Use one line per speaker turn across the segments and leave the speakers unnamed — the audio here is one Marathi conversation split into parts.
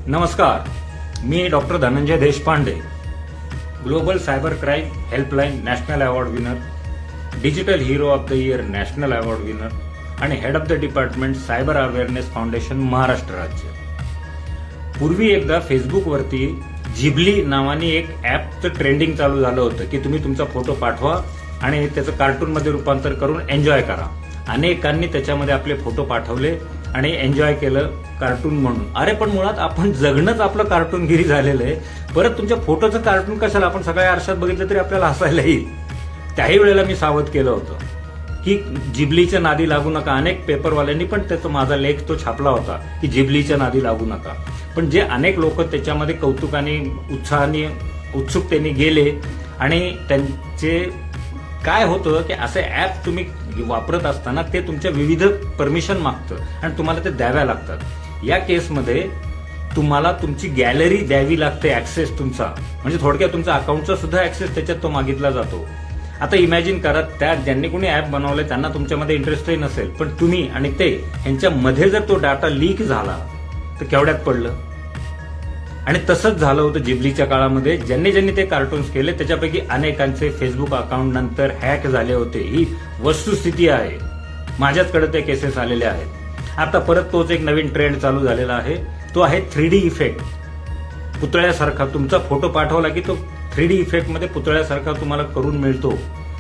नमस्कार, मी doctor Dhananjay Deshpande, global cyber crime helpline national award winner, digital hero of the year national award winner आणि head of the department cyber awareness foundation Maharashtra राज्य. पूर्वी एकदा फेसबुकवरती जिबली नावाने एक ॲपचं ट्रेंडिंग चालू झालं होतं की तुम्ही तुमचा फोटो पाठवा आणि त्याचं कार्टूनमध्ये रूपांतर करून एन्जॉय करा. अनेकांनी त्याच्यामध्ये आपले फोटो पाठवले आणि एन्जॉय केलं कार्टून म्हणून. अरे पण मुळात आपण जगणंच आपलं कार्टूनगिरी झालेलं आहे. परत तुमच्या फोटोचं कार्टून कशाला? आपण सगळ्या आरशात बघितलं तरी आपल्याला हसायला येईल. त्याही वेळेला मी सावध केलं होतं की जिबलीच्या नादी लागू नका. अनेक पेपरवाल्यांनी पण त्याचा माझा लेख तो छापला होता की जिबलीच्या नादी लागू नका. पण जे अनेक लोक त्याच्यामध्ये कौतुकाने, उत्साहाने, उत्सुकतेने गेले आणि त्यांचे काय होतं की असे ॲप तुम्ही वापरत असताना ते तुमच्या विविध परमिशन मागतं आणि तुम्हाला ते द्याव्या लागतात. या केसमध्ये तुम्हाला तुमची गॅलरी द्यावी लागते, ऍक्सेस तुमचा, म्हणजे थोडक्यात तुमचा अकाउंटचा सुद्धा ऍक्सेस त्याच्यात तो मागितला जातो. आता इमॅजिन करा, त्या ज्यांनी कोणी ॲप बनवलंय त्यांना तुमच्यामध्ये इंटरेस्टही नसेल, पण तुम्ही आणि ते यांच्यामध्ये जर तो डाटा लीक झाला तर केवढ्यात पडलं. आणि तसंच झालं होतं जिबलीच्या काळामध्ये. ज्यांनी ते कार्टून्स केले त्याच्यापैकी अनेकांचे फेसबुक अकाउंट नंतर हॅक झाले होते. ही वस्तुस्थिती आहे. माझ्याचकडे ते केसेस आलेले आहेत. आता परत तोच एक नवीन ट्रेंड चालू झालेला आहे. तो आहे 3D इफेक्ट. पुतळ्यासारखा तुमचा फोटो पाठवला की तो 3D इफेक्टमध्ये पुतळ्यासारखा तुम्हाला करून मिळतो.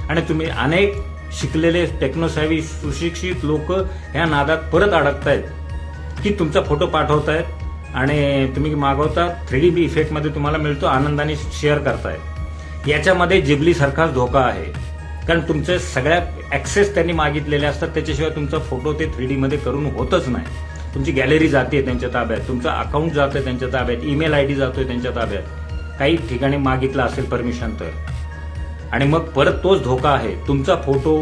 आणि तुम्ही अनेक शिकलेले, टेक्नोसॅव्ही, सुशिक्षित लोक ह्या नादात परत अडकतायत की तुमचा फोटो पाठवतायत आणि तुम्ही मागवता, 3D इफेक्टमध्ये तुम्हाला मिळतो, आनंदाने शेअर करताय. याच्यामध्ये जिबली सारखाच धोका आहे. कारण तुमचे सगळ्या ऍक्सेस त्यांनी मागितलेले असतात, त्याच्याशिवाय तुमचा फोटो ते 3D मध्ये करून होतच नाही. तुमची गॅलरी जाते त्यांच्या ताब्यात, तुमचा अकाउंट जातोय त्यांच्या ताब्यात, ईमेल आयडी जातोय त्यांच्या ताब्यात, काही ठिकाणी मागितलं असेल परमिशन तर. आणि मग परत तोच धोका आहे. तुमचा फोटो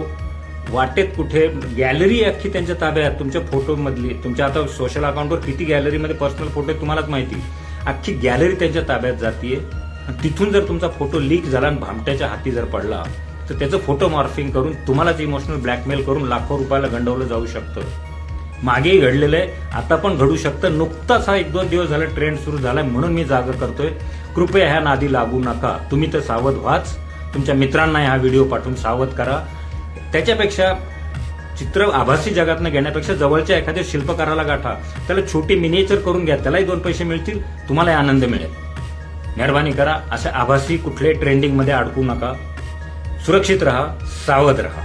वाटेत कुठे, गॅलरी अख्खी त्यांच्या ताब्यात, तुमच्या फोटो मधली, तुमच्या आता सोशल अकाउंटवर किती गॅलरीमध्ये पर्सनल फोटो आहेत तुम्हालाच माहिती, अख्खी गॅलरी त्यांच्या ताब्यात जातीये. तिथून जर तुमचा फोटो लीक झाला आणि भामट्याच्या हाती जर पडला तर त्याचं फोटो मॉर्फिंग करून तुम्हालाच इमोशनल ब्लॅकमेल करून लाखो रुपयाला गंडवलं जाऊ शकतं. मागेही घडलेलं आहे, आता पण घडू शकतं. नुकताच हा 1-2 दिवस झाला ट्रेंड सुरू झालाय, म्हणून मी जागा करतोय. कृपया ह्या नादी लागू नका. तुम्ही तर सावध व्हाच. तुमच्या मित्रांना हा व्हिडिओ पाठवून सावध करा. त्याच्यापेक्षा चित्र आभासी जगातनं घेण्यापेक्षा जवळच्या एखाद्या शिल्पकाराला गाठा, त्याला छोटी मिनिएचर करून घ्या, त्यालाही 2 पैसे मिळतील, तुम्हालाही आनंद मिळेल. मेहरबानी करा, अशा आभासी कुठल्याही ट्रेंडिंगमध्ये अडकू नका. सुरक्षित राहा, सावध राहा.